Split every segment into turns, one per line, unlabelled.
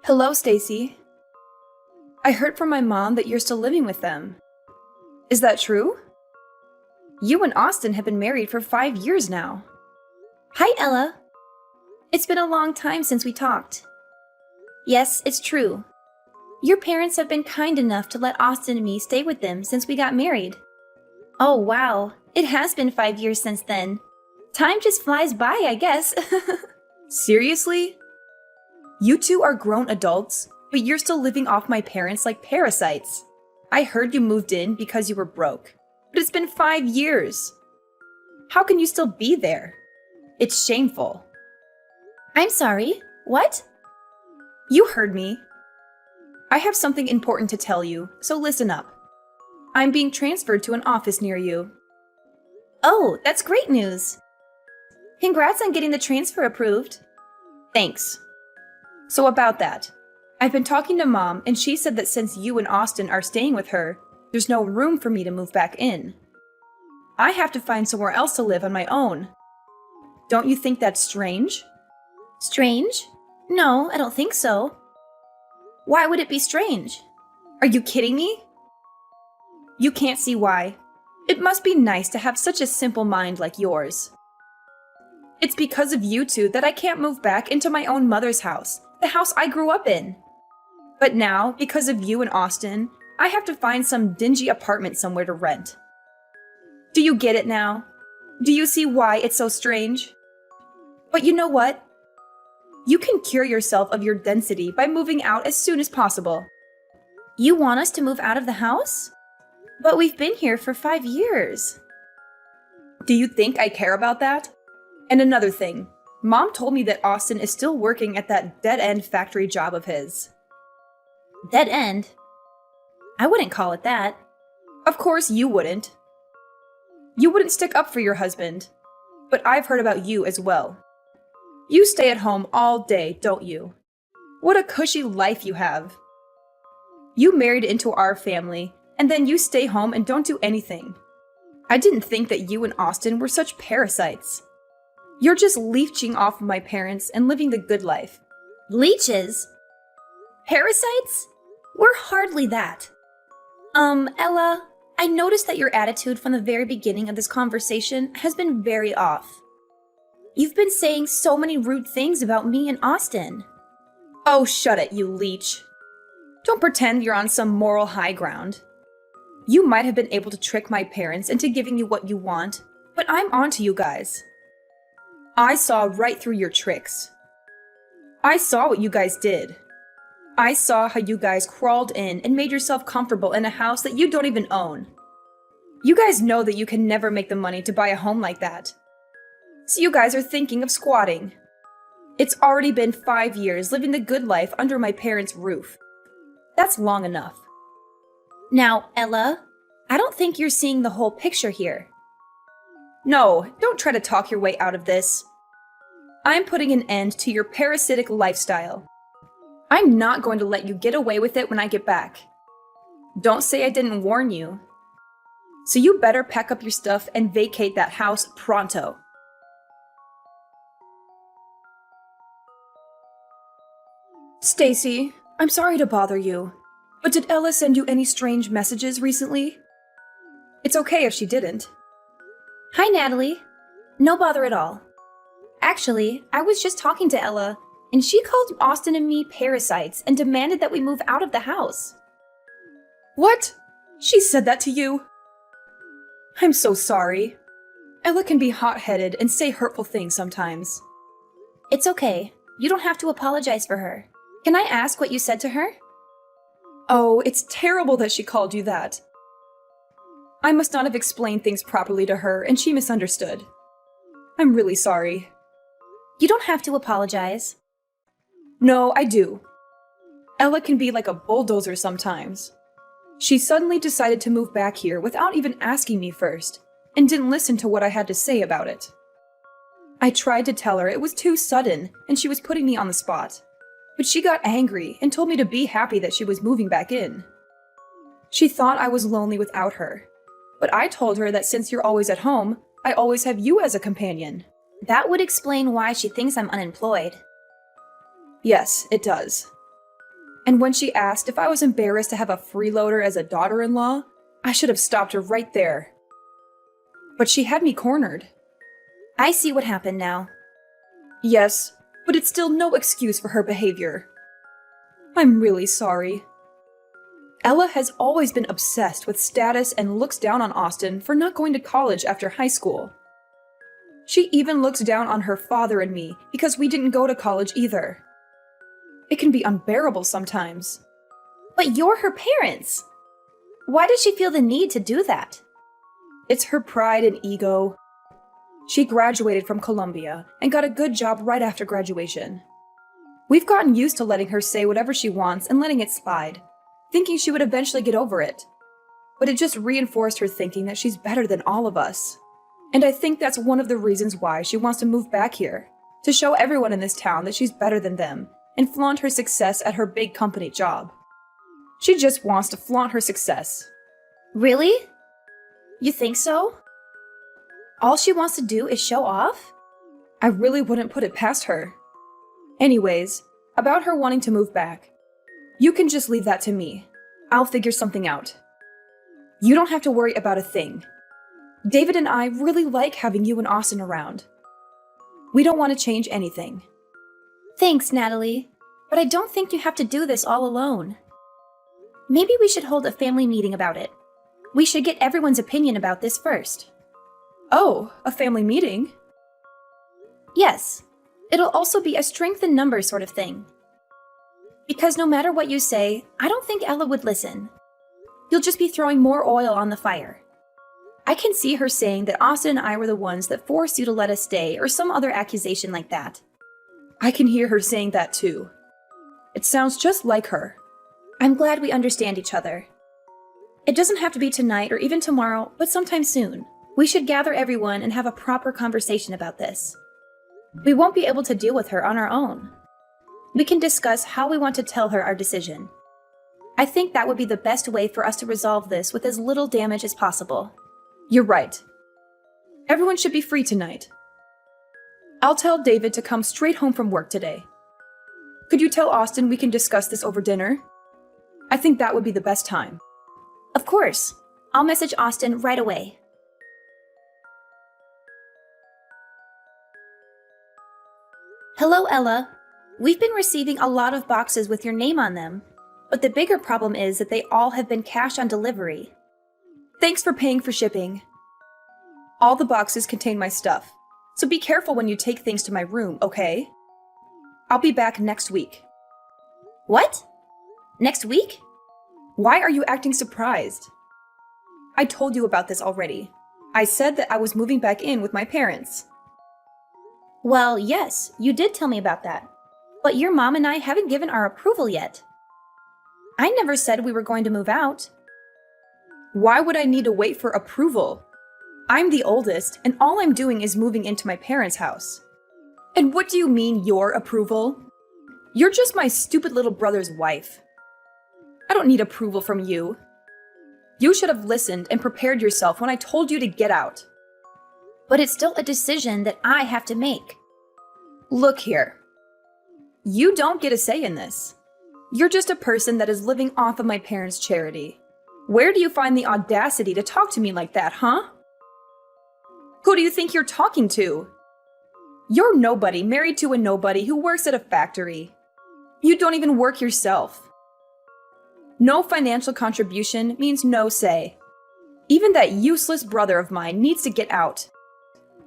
Hello, Stacy. I heard from my mom that you're still living with them. Is that true? You and Austin have been married for 5 years now.
Hi, Ella. It's been a long time since we talked. Yes, it's true. Your parents have been kind enough to let Austin and me stay with them since we got married. Oh, wow. It has been 5 years since then. Time just flies by, I guess.
Seriously? You two are grown adults, but you're still living off my parents like parasites. I heard you moved in because you were broke, but it's been 5 years. How can you still be there? It's shameful.
I'm sorry. What?
You heard me. I have something important to tell you, so listen up. I'm being transferred to an office near you.
Oh, that's great news. Congrats on getting the transfer approved.
Thanks. So about that, I've been talking to Mom, and she said that since you and Austin are staying with her, there's no room for me to move back in. I have to find somewhere else to live on my own. Don't you think that's strange?
Strange? No, I don't think so. Why would it be strange?
Are you kidding me? You can't see why. It must be nice to have such a simple mind like yours. It's because of you two that I can't move back into my own mother's house, the house I grew up in. But now, because of you and Austin, I have to find some dingy apartment somewhere to rent. Do you get it now? Do you see why it's so strange? But you know what? You can cure yourself of your density by moving out as soon as possible.
You want us to move out of the house? But we've been here for 5 years.
Do you think I care about that? And another thing, Mom told me that Austin is still working at that dead-end factory job of his.
Dead end? I wouldn't call it that.
Of course you wouldn't. You wouldn't stick up for your husband. But I've heard about you as well. You stay at home all day, don't you? What a cushy life you have. You married into our family, and then you stay home and don't do anything. I didn't think that you and Austin were such parasites. You're just leeching off of my parents and living the good life.
Leeches? Parasites? We're hardly that. Ella, I noticed that your attitude from the very beginning of this conversation has been very off. You've been saying so many rude things about me and Austin.
Oh, shut it, you leech. Don't pretend you're on some moral high ground. You might have been able to trick my parents into giving you what you want, but I'm onto you guys. I saw right through your tricks. I saw what you guys did. I saw how you guys crawled in and made yourself comfortable in a house that you don't even own. You guys know that you can never make the money to buy a home like that. So you guys are thinking of squatting. It's already been 5 years living the good life under my parents' roof. That's long enough.
Now, Ella, I don't think you're seeing the whole picture here.
No, don't try to talk your way out of this. I'm putting an end to your parasitic lifestyle. I'm not going to let you get away with it when I get back. Don't say I didn't warn you. So you better pack up your stuff and vacate that house pronto. Stacy, I'm sorry to bother you, but did Ella send you any strange messages recently? It's okay if she didn't.
Hi, Natalie. No bother at all. Actually, I was just talking to Ella, and she called Austin and me parasites and demanded that we move out of the house.
What? She said that to you? I'm so sorry. Ella can be hot-headed and say hurtful things sometimes.
It's okay. You don't have to apologize for her. Can I ask what you said to her?
Oh, it's terrible that she called you that. I must not have explained things properly to her, and she misunderstood. I'm really sorry.
You don't have to apologize.
No, I do. Ella can be like a bulldozer sometimes. She suddenly decided to move back here without even asking me first, and didn't listen to what I had to say about it. I tried to tell her it was too sudden, and she was putting me on the spot. But she got angry and told me to be happy that she was moving back in. She thought I was lonely without her. But I told her that since you're always at home, I always have you as a companion.
That would explain why she thinks I'm unemployed.
Yes, it does. And when she asked if I was embarrassed to have a freeloader as a daughter-in-law, I should have stopped her right there. But she had me cornered.
I see what happened now.
Yes, but it's still no excuse for her behavior. I'm really sorry. Ella has always been obsessed with status and looks down on Austin for not going to college after high school. She even looks down on her father and me because we didn't go to college either. It can be unbearable sometimes.
But you're her parents. Why does she feel the need to do that?
It's her pride and ego. She graduated from Columbia and got a good job right after graduation. We've gotten used to letting her say whatever she wants and letting it slide, thinking she would eventually get over it. But it just reinforced her thinking that she's better than all of us. And I think that's one of the reasons why she wants to move back here, to show everyone in this town that she's better than them and flaunt her success at her big company job. She just wants to flaunt her success.
Really? You think so? All she wants to do is show off?
I really wouldn't put it past her. Anyways, about her wanting to move back. You can just leave that to me. I'll figure something out. You don't have to worry about a thing. David and I really like having you and Austin around. We don't want to change anything.
Thanks, Natalie, but I don't think you have to do this all alone. Maybe we should hold a family meeting about it. We should get everyone's opinion about this first.
Oh, a family meeting?
Yes. It'll also be a strength in numbers sort of thing. Because no matter what you say, I don't think Ella would listen. You'll just be throwing more oil on the fire. I can see her saying that Austin and I were the ones that forced you to let us stay or some other accusation like that.
I can hear her saying that too. It sounds just like her.
I'm glad we understand each other. It doesn't have to be tonight or even tomorrow, but sometime soon. We should gather everyone and have a proper conversation about this. We won't be able to deal with her on our own. We can discuss how we want to tell her our decision. I think that would be the best way for us to resolve this with as little damage as possible.
You're right. Everyone should be free tonight. I'll tell David to come straight home from work today. Could you tell Austin we can discuss this over dinner? I think that would be the best time.
Of course. I'll message Austin right away. Hello, Ella. We've been receiving a lot of boxes with your name on them, but the bigger problem is that they all have been cash on delivery.
Thanks for paying for shipping. All the boxes contain my stuff, so be careful when you take things to my room, okay? I'll be back next week.
What? Next week?
Why are you acting surprised? I told you about this already. I said that I was moving back in with my parents.
Well, yes, you did tell me about that. But your mom and I haven't given our approval yet. I never said we were going to move out.
Why would I need to wait for approval? I'm the oldest, and all I'm doing is moving into my parents' house. And what do you mean, your approval? You're just my stupid little brother's wife. I don't need approval from you. You should have listened and prepared yourself when I told you to get out.
But it's still a decision that I have to make.
Look here. You don't get a say in this. You're just a person that is living off of my parents' charity. Where do you find the audacity to talk to me like that, huh? Who do you think you're talking to? You're nobody married to a nobody who works at a factory. You don't even work yourself. No financial contribution means no say. Even that useless brother of mine needs to get out.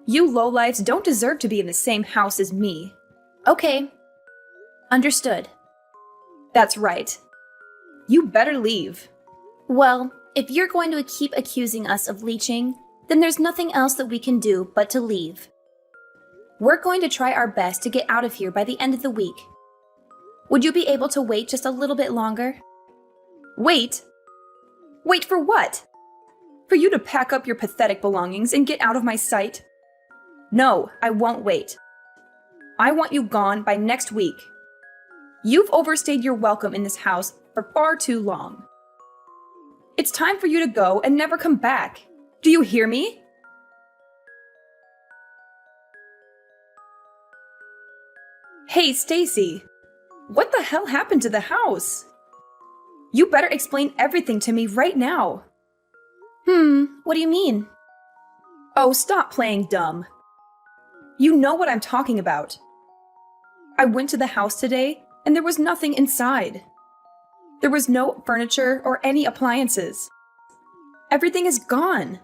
You lowlifes don't deserve to be in the same house as me.
Okay. Understood.
That's right. You better leave.
Well, if you're going to keep accusing us of leeching, then there's nothing else that we can do but to leave. We're going to try our best to get out of here by the end of the week. Would you be able to wait just a little bit longer?
Wait? Wait for what? For you to pack up your pathetic belongings and get out of my sight? No, I won't wait. I want you gone by next week. You've overstayed your welcome in this house for far too long. It's time for you to go and never come back. Do you hear me? Hey, Stacy. What the hell happened to the house? You better explain everything to me right now.
What do you mean?
Oh, stop playing dumb. You know what I'm talking about. I went to the house today, and there was nothing inside. There was no furniture or any appliances. Everything is gone.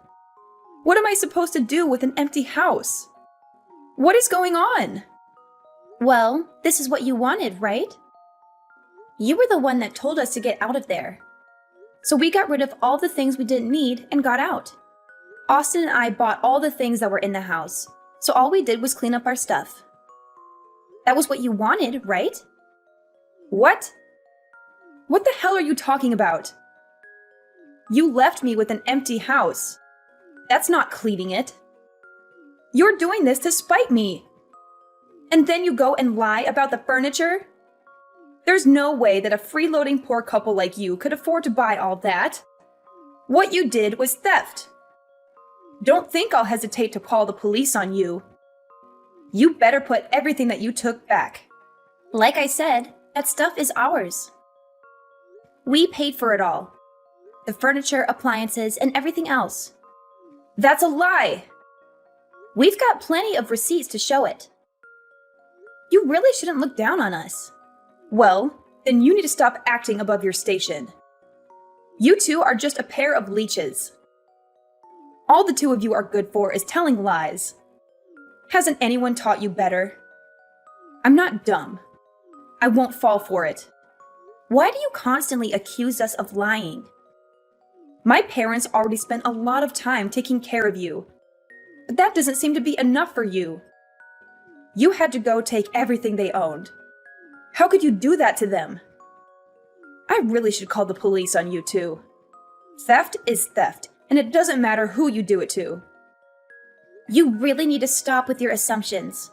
What am I supposed to do with an empty house? What is going on?
Well, this is what you wanted, right? You were the one that told us to get out of there. So we got rid of all the things we didn't need and got out. Austin and I bought all the things that were in the house, so all we did was clean up our stuff. That was what you wanted, right?
What? What the hell are you talking about? You left me with an empty house. That's not cleaning it. You're doing this to spite me. And then you go and lie about the furniture? There's no way that a freeloading poor couple like you could afford to buy all that. What you did was theft. Don't think I'll hesitate to call the police on you. You better put everything that you took back.
Like I said, that stuff is ours. We paid for it all. The furniture, appliances, and everything else.
That's a lie!
We've got plenty of receipts to show it. You really shouldn't look down on us.
Well, then you need to stop acting above your station. You two are just a pair of leeches. All the two of you are good for is telling lies. Hasn't anyone taught you better? I'm not dumb. I won't fall for it.
Why do you constantly accuse us of lying?
My parents already spent a lot of time taking care of you. But that doesn't seem to be enough for you. You had to go take everything they owned. How could you do that to them? I really should call the police on you two. Theft is theft, and it doesn't matter who you do it to.
You really need to stop with your assumptions.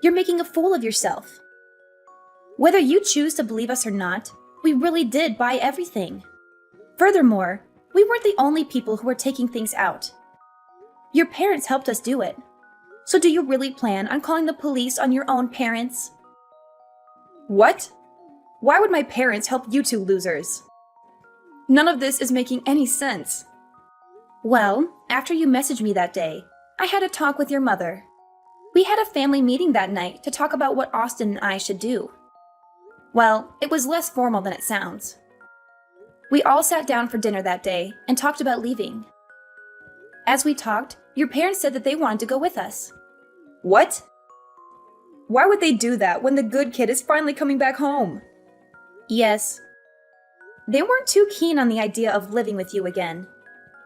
You're making a fool of yourself. Whether you choose to believe us or not, we really did buy everything. Furthermore, we weren't the only people who were taking things out. Your parents helped us do it. So do you really plan on calling the police on your own parents?
What? Why would my parents help you two losers? None of this is making any sense.
Well, after you messaged me that day, I had a talk with your mother. We had a family meeting that night to talk about what Austin and I should do. Well, it was less formal than it sounds. We all sat down for dinner that day and talked about leaving. As we talked, your parents said that they wanted to go with us.
What? Why would they do that when the good kid is finally coming back home?
Yes. They weren't too keen on the idea of living with you again.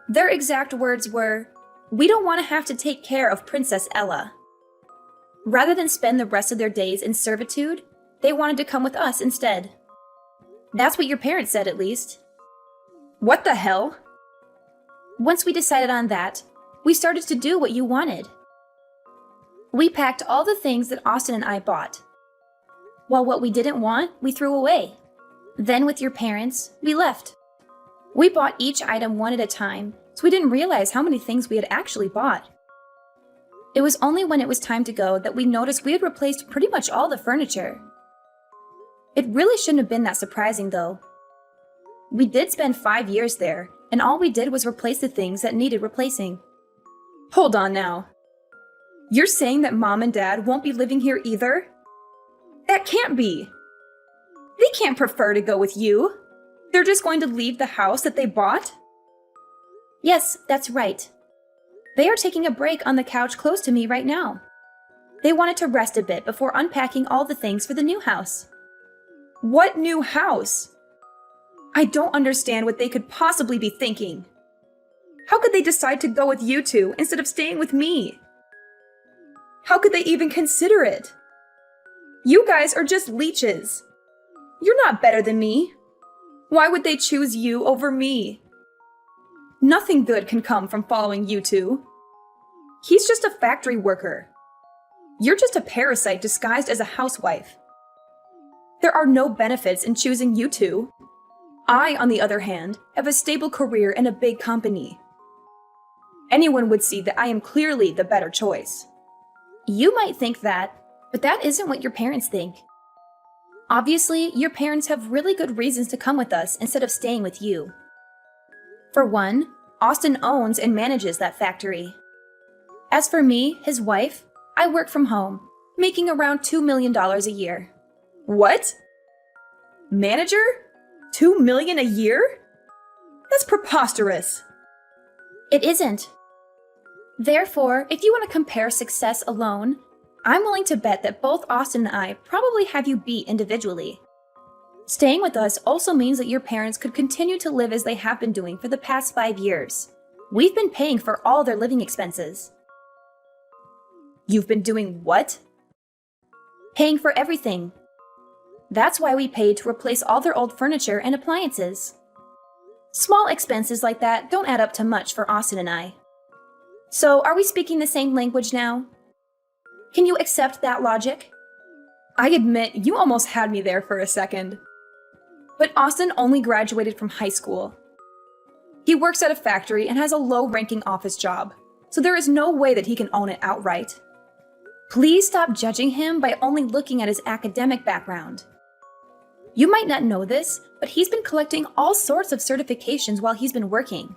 Their exact words were, "We don't want to have to take care of Princess Ella." Rather than spend the rest of their days in servitude, they wanted to come with us instead. That's what your parents said, at least.
What the hell?
Once we decided on that, we started to do what you wanted. We packed all the things that Austin and I bought. While what we didn't want, we threw away. Then with your parents, we left. We bought each item one at a time, so we didn't realize how many things we had actually bought. It was only when it was time to go that we noticed we had replaced pretty much all the furniture. It really shouldn't have been that surprising, though. We did spend 5 years there, and all we did was replace the things that needed replacing.
Hold on now. You're saying that Mom and Dad won't be living here either? That can't be. They can't prefer to go with you. They're just going to leave the house that they bought?
Yes, that's right. They are taking a break on the couch close to me right now. They wanted to rest a bit before unpacking all the things for the new house.
What new house? I don't understand what they could possibly be thinking. How could they decide to go with you two instead of staying with me? How could they even consider it? You guys are just leeches. You're not better than me. Why would they choose you over me? Nothing good can come from following you two. He's just a factory worker. You're just a parasite disguised as a housewife. There are no benefits in choosing you two. I, on the other hand, have a stable career in a big company. Anyone would see that I am clearly the better choice.
You might think that, but that isn't what your parents think. Obviously, your parents have really good reasons to come with us instead of staying with you. For one, Austin owns and manages that factory. As for me, his wife, I work from home, making around $2 million a year.
What? Manager? $2 million a year? That's preposterous.
It isn't. Therefore, if you want to compare success alone, I'm willing to bet that both Austin and I probably have you beat individually. Staying with us also means that your parents could continue to live as they have been doing for the past 5 years. We've been paying for all their living expenses.
You've been doing what?
Paying for everything. That's why we paid to replace all their old furniture and appliances. Small expenses like that don't add up to much for Austin and I. So, are we speaking the same language now? Can you accept that logic?
I admit, you almost had me there for a second. But Austin only graduated from high school. He works at a factory and has a low-ranking office job, so there is no way that he can own it outright. Please stop judging him by only looking at his academic background. You might not know this, but he's been collecting all sorts of certifications while he's been working.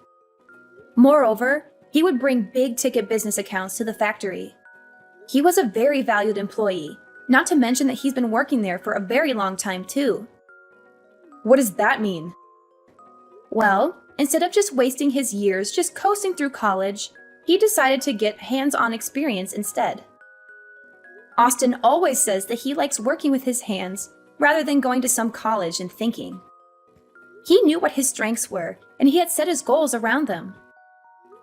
Moreover, he would bring big-ticket business accounts to the factory. He was a very valued employee, not to mention that he's been working there for a very long time too. What does that mean? Well, instead of just wasting his years just coasting through college, he decided to get hands-on experience instead. Austin always says that he likes working with his hands rather than going to some college and thinking. He knew what his strengths were, and he had set his goals around them.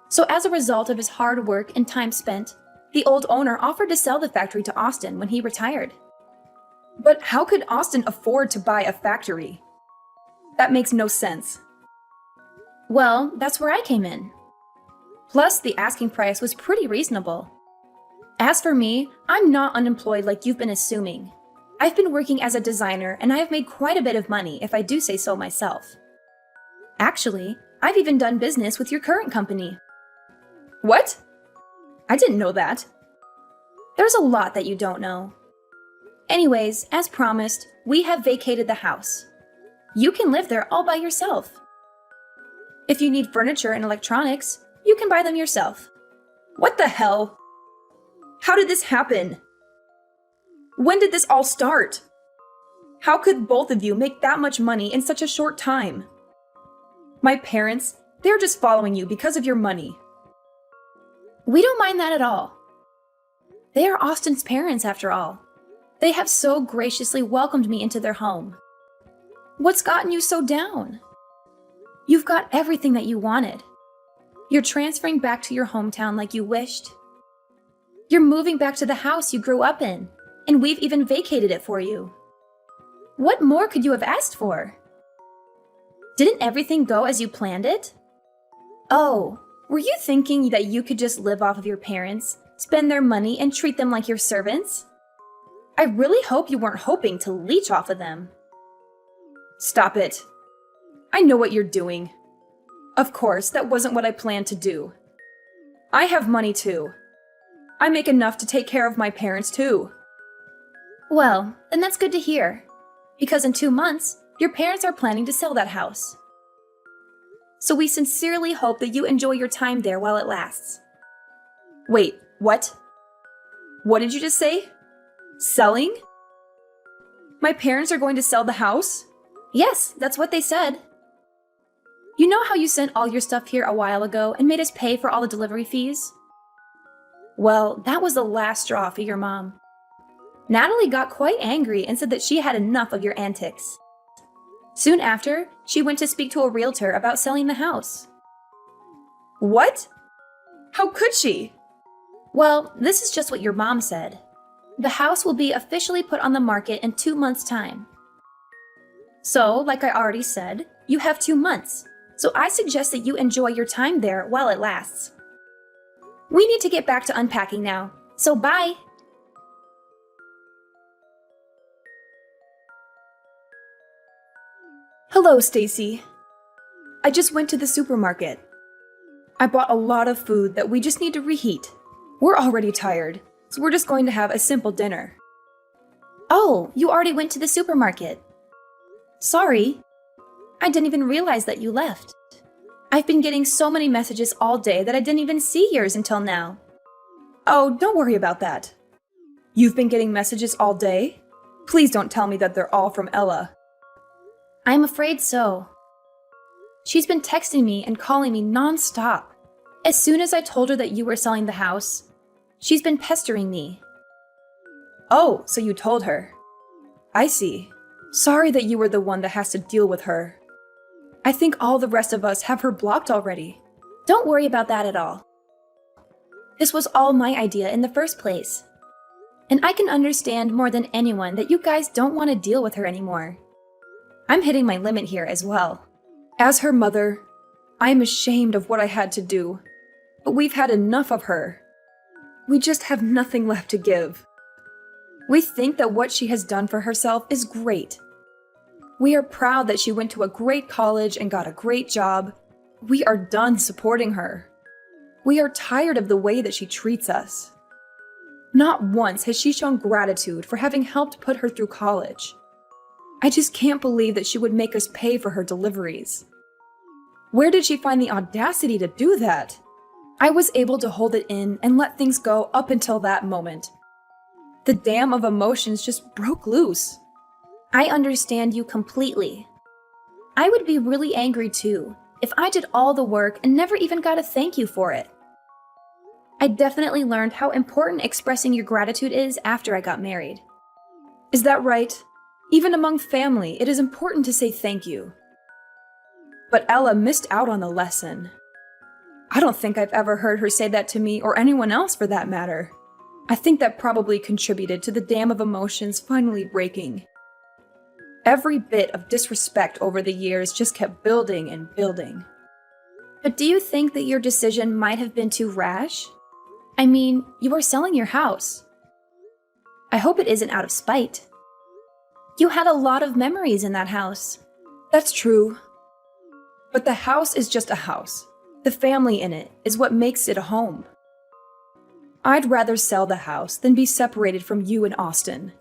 So as a result of his hard work and time spent, the old owner offered to sell the factory to Austin when he retired. But how could Austin afford to buy a factory? That makes no sense.
Well, that's where I came in. Plus, the asking price was pretty reasonable. As for me, I'm not unemployed like you've been assuming. I've been working as a designer, and I have made quite a bit of money, if I do say so myself. Actually, I've even done business with your current company.
What? I didn't know that.
There's a lot that you don't know. Anyways, as promised, we have vacated the house. You can live there all by yourself. If you need furniture and electronics, you can buy them yourself.
What the hell? How did this happen? When did this all start? How could both of you make that much money in such a short time? My parents, they're just following you because of your money.
We don't mind that at all. They are Austin's parents, after all. They have so graciously welcomed me into their home. What's gotten you so down? You've got everything that you wanted. You're transferring back to your hometown like you wished. You're moving back to the house you grew up in, and we've even vacated it for you. What more could you have asked for? Didn't everything go as you planned it? Oh, were you thinking that you could just live off of your parents, spend their money, and treat them like your servants? I really hope you weren't hoping to leech off of them.
Stop it. I know what you're doing. Of course, that wasn't what I planned to do. I have money too. I make enough to take care of my parents too.
Well, then that's good to hear. Because in 2 months, your parents are planning to sell that house. So we sincerely hope that you enjoy your time there while it lasts.
Wait, what? What did you just say? Selling? My parents are going to sell the house?
Yes, that's what they said. You know how you sent all your stuff here a while ago and made us pay for all the delivery fees? Well, that was the last straw for your mom. Natalie got quite angry and said that she had enough of your antics. Soon after, she went to speak to a realtor about selling the house.
What? How could she?
Well, this is just what your mom said. The house will be officially put on the market in 2 months' time. So, like I already said, you have 2 months, so I suggest that you enjoy your time there while it lasts. We need to get back to unpacking now, so bye!
Hello, Stacy. I just went to the supermarket. I bought a lot of food that we just need to reheat. We're already tired, so we're just going to have a simple dinner.
Oh, you already went to the supermarket. Sorry. I didn't even realize that you left. I've been getting so many messages all day that I didn't even see yours until now.
Oh, don't worry about that. You've been getting messages all day? Please don't tell me that they're all from Ella.
I'm afraid so. She's been texting me and calling me non-stop. As soon as I told her that you were selling the house, she's been pestering me.
Oh, so you told her. I see. Sorry that you were the one that has to deal with her. I think all the rest of us have her blocked already.
Don't worry about that at all. This was all my idea in the first place. And I can understand more than anyone that you guys don't want to deal with her anymore.
I'm hitting my limit here as well. As her mother, I am ashamed of what I had to do. But we've had enough of her. We just have nothing left to give. We think that what she has done for herself is great. We are proud that she went to a great college and got a great job. We are done supporting her. We are tired of the way that she treats us. Not once has she shown gratitude for having helped put her through college. I just can't believe that she would make us pay for her deliveries. Where did she find the audacity to do that? I was able to hold it in and let things go up until that moment. The dam of emotions just broke loose.
I understand you completely. I would be really angry too if I did all the work and never even got a thank you for it. I definitely learned how important expressing your gratitude is after I got married.
Is that right? Even among family, it is important to say thank you. But Ella missed out on the lesson. I don't think I've ever heard her say that to me or anyone else for that matter. I think that probably contributed to the dam of emotions finally breaking. Every bit of disrespect over the years just kept building and building.
But do you think that your decision might have been too rash? I mean, you are selling your house. I hope it isn't out of spite. You had a lot of memories in that house.
That's true. But the house is just a house. The family in it is what makes it a home. I'd rather sell the house than be separated from you and Austin.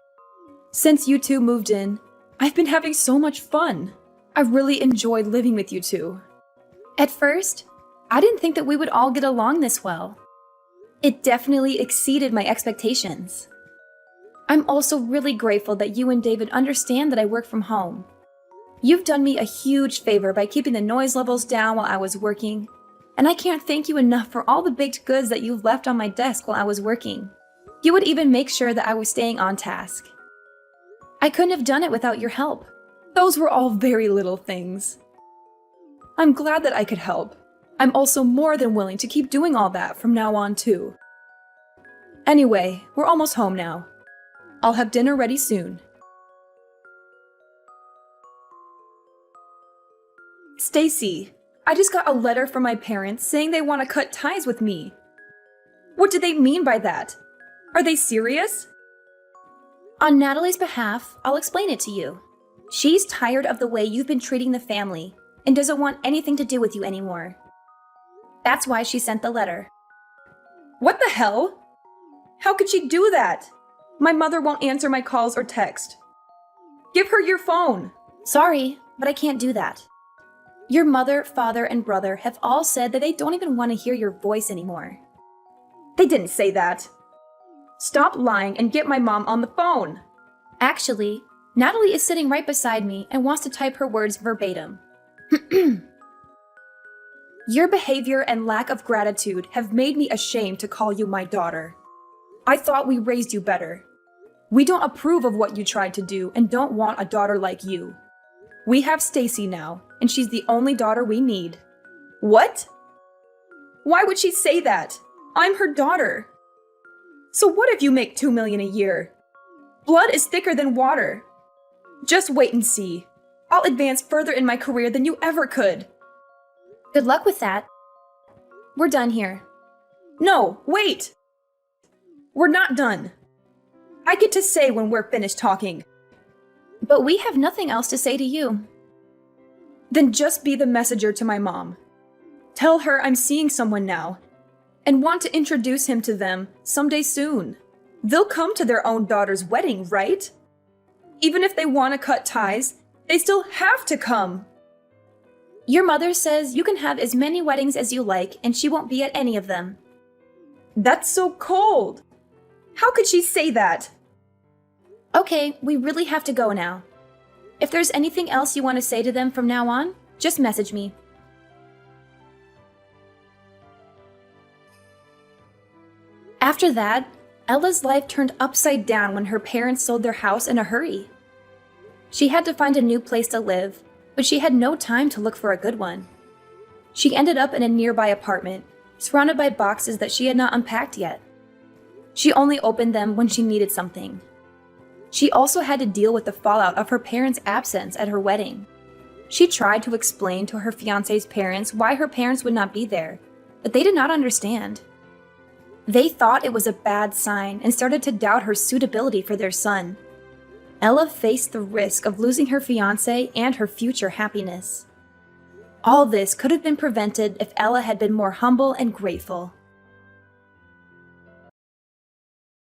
Since you two moved in, I've been having so much fun. I really enjoyed living with you two.
At first, I didn't think that we would all get along this well. It definitely exceeded my expectations. I'm also really grateful that you and David understand that I work from home. You've done me a huge favor by keeping the noise levels down while I was working, and I can't thank you enough for all the baked goods that you've left on my desk while I was working. You would even make sure that I was staying on task. I couldn't have done it without your help.
Those were all very little things. I'm glad that I could help. I'm also more than willing to keep doing all that from now on too. Anyway, we're almost home now. I'll have dinner ready soon. Stacy, I just got a letter from my parents saying they want to cut ties with me. What do they mean by that? Are they serious?
On Natalie's behalf, I'll explain it to you. She's tired of the way you've been treating the family and doesn't want anything to do with you anymore. That's why she sent the letter.
What the hell? How could she do that? My mother won't answer my calls or text. Give her your phone.
Sorry, but I can't do that. Your mother, father, and brother have all said that they don't even want to hear your voice anymore.
They didn't say that. Stop lying and get my mom on the phone.
Actually, Natalie is sitting right beside me and wants to type her words verbatim.
Your behavior and lack of gratitude have made me ashamed to call you my daughter. I thought we raised you better. We don't approve of what you tried to do and don't want a daughter like you. We have Stacy now, and she's the only daughter we need. What? Why would she say that? I'm her daughter. So what if you make $2 million a year? Blood is thicker than water. Just wait and see. I'll advance further in my career than you ever could.
Good luck with that. We're done here.
No, wait! We're not done. I get to say when we're finished talking.
But we have nothing else to say to you.
Then just be the messenger to my mom. Tell her I'm seeing someone now, and want to introduce him to them someday soon. They'll come to their own daughter's wedding, right? Even if they want to cut ties, they still have to come.
Your mother says you can have as many weddings as you like and she won't be at any of them.
That's so cold. How could she say that?
Okay, we really have to go now. If there's anything else you want to say to them from now on, just message me. After that, Ella's life turned upside down when her parents sold their house in a hurry. She had to find a new place to live, but she had no time to look for a good one. She ended up in a nearby apartment, surrounded by boxes that she had not unpacked yet. She only opened them when she needed something. She also had to deal with the fallout of her parents' absence at her wedding. She tried to explain to her fiancé's parents why her parents would not be there, but they did not understand. They thought it was a bad sign and started to doubt her suitability for their son. Ella faced the risk of losing her fiancé and her future happiness. All this could have been prevented if Ella had been more humble and grateful.